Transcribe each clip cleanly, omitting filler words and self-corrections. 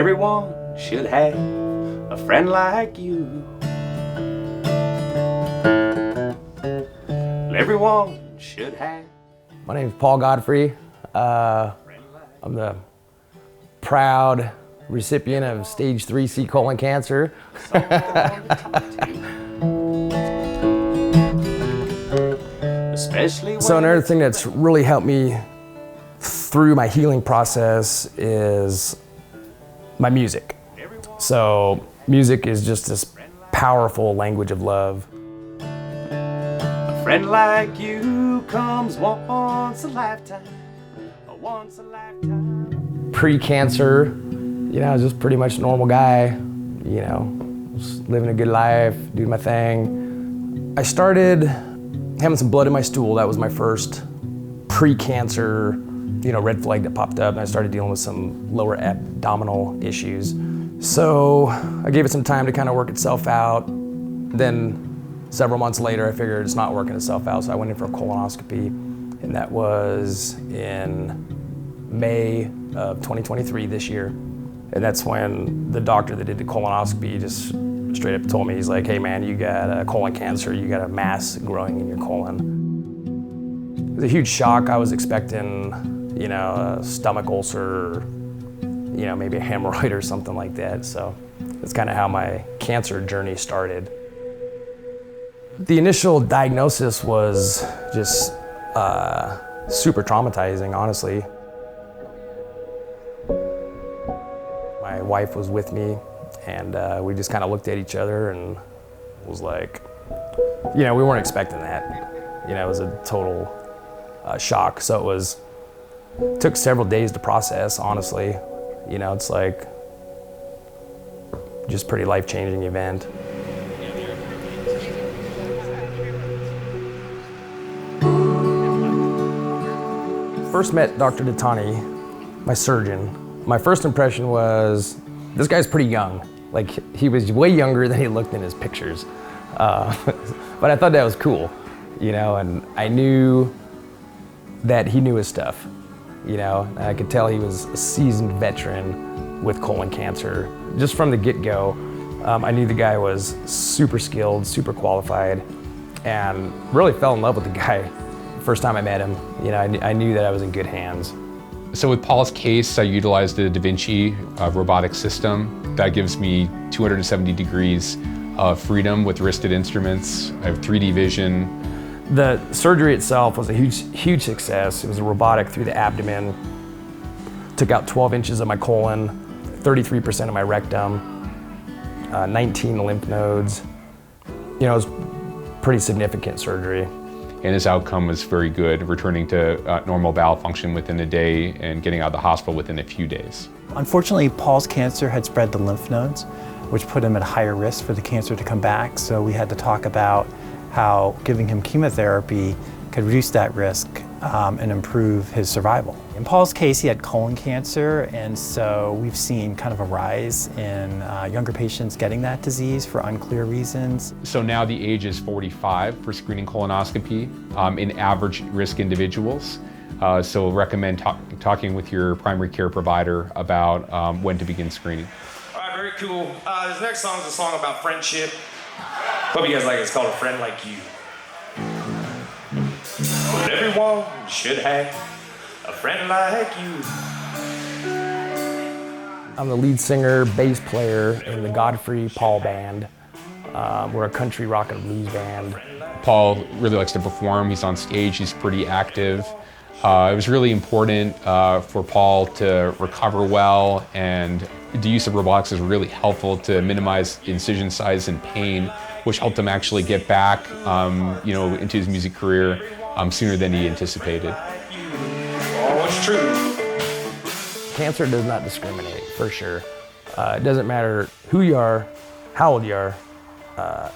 Everyone should have a friend like you. Everyone should have. My name is Paul Godfrey. I'm the proud recipient of stage 3C colon cancer. So another thing that's really helped me through my healing process is my music. So music is just this powerful language of love. A friend like you comes once a lifetime, once a lifetime. Pre-cancer, I was just pretty much a normal guy, just living a good life, doing my thing. I started having some blood in my stool. That was my first pre-cancer, red flag that popped up, and I started dealing with some lower abdominal issues. So I gave it some time to kind of work itself out. Then several months later, I figured it's not working itself out, so I went in for a colonoscopy, and that was in May of 2023 this year. And that's when the doctor that did the colonoscopy just straight up told me, he's like, hey man, you got colon cancer, you got a mass growing in your colon. It was a huge shock. I was expecting, a stomach ulcer, or, maybe a hemorrhoid or something like that. So that's kind of how my cancer journey started. The initial diagnosis was just super traumatizing, honestly. My wife was with me, and we just kind of looked at each other and was like, we weren't expecting that. It was a total shock. So it took several days to process, honestly. It's like just pretty life-changing event. First met Dr. Ditani, my surgeon. My first impression was, this guy's pretty young. Like, he was way younger than he looked in his pictures. But I thought that was cool, and I knew that he knew his stuff, and I could tell he was a seasoned veteran with colon cancer. Just from the get-go, I knew the guy was super skilled, super qualified, and really fell in love with the guy. First time I met him, I knew that I was in good hands. So with Paul's case, I utilized the Da Vinci robotic system. That gives me 270 degrees of freedom with wristed instruments. I have 3D vision. The surgery itself was a huge success. It was a robotic through the abdomen. Took out 12 inches of my colon, 33% of my rectum, 19 lymph nodes. It was pretty significant surgery. And his outcome was very good, returning to normal bowel function within a day and getting out of the hospital within a few days. Unfortunately, Paul's cancer had spread to lymph nodes, which put him at higher risk for the cancer to come back. So we had to talk about how giving him chemotherapy could reduce that risk and improve his survival. In Paul's case, he had colon cancer, and so we've seen kind of a rise in younger patients getting that disease for unclear reasons. So now the age is 45 for screening colonoscopy in average risk individuals. So recommend talking with your primary care provider about when to begin screening. All right, very cool. This next song is a song about friendship. Hope you guys like it. It's called A Friend Like You. But everyone should have a friend like you. I'm the lead singer, bass player in the Godfrey Paul band. We're a country rock and blues band. Paul really likes to perform. He's on stage, he's pretty active. It was really important for Paul to recover well, and the use of robotics is really helpful to minimize incision size and pain, which helped him actually get back into his music career sooner than he anticipated. Oh, it's true. Cancer does not discriminate, for sure. It doesn't matter who you are, how old you are,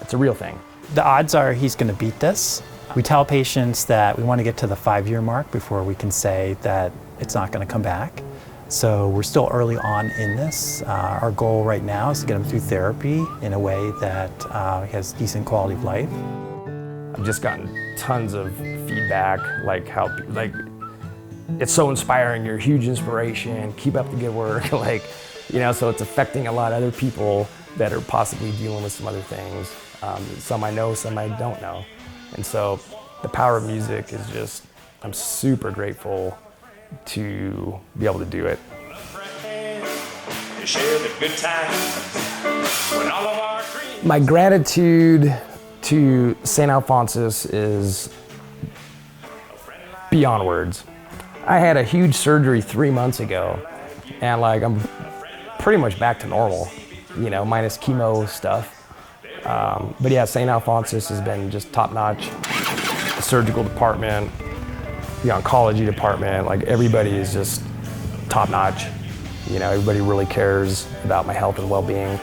it's a real thing. The odds are he's going to beat this. We tell patients that we want to get to the 5-year mark before we can say that it's not going to come back. So we're still early on in this. Our goal right now is to get him through therapy in a way that he has decent quality of life. I've just gotten tons of feedback, it's so inspiring, you're a huge inspiration, keep up the good work. so it's affecting a lot of other people that are possibly dealing with some other things. Some I know, some I don't know. And so the power of music is just, I'm super grateful to be able to do it. Share the good times when all of our dreams. My gratitude to Saint Alphonsus is beyond words. I had a huge surgery 3 months ago, and like I'm pretty much back to normal, minus chemo stuff. But yeah, Saint Alphonsus has been just top notch. The surgical department, the oncology department, like everybody is just top notch. Everybody really cares about my health and well-being.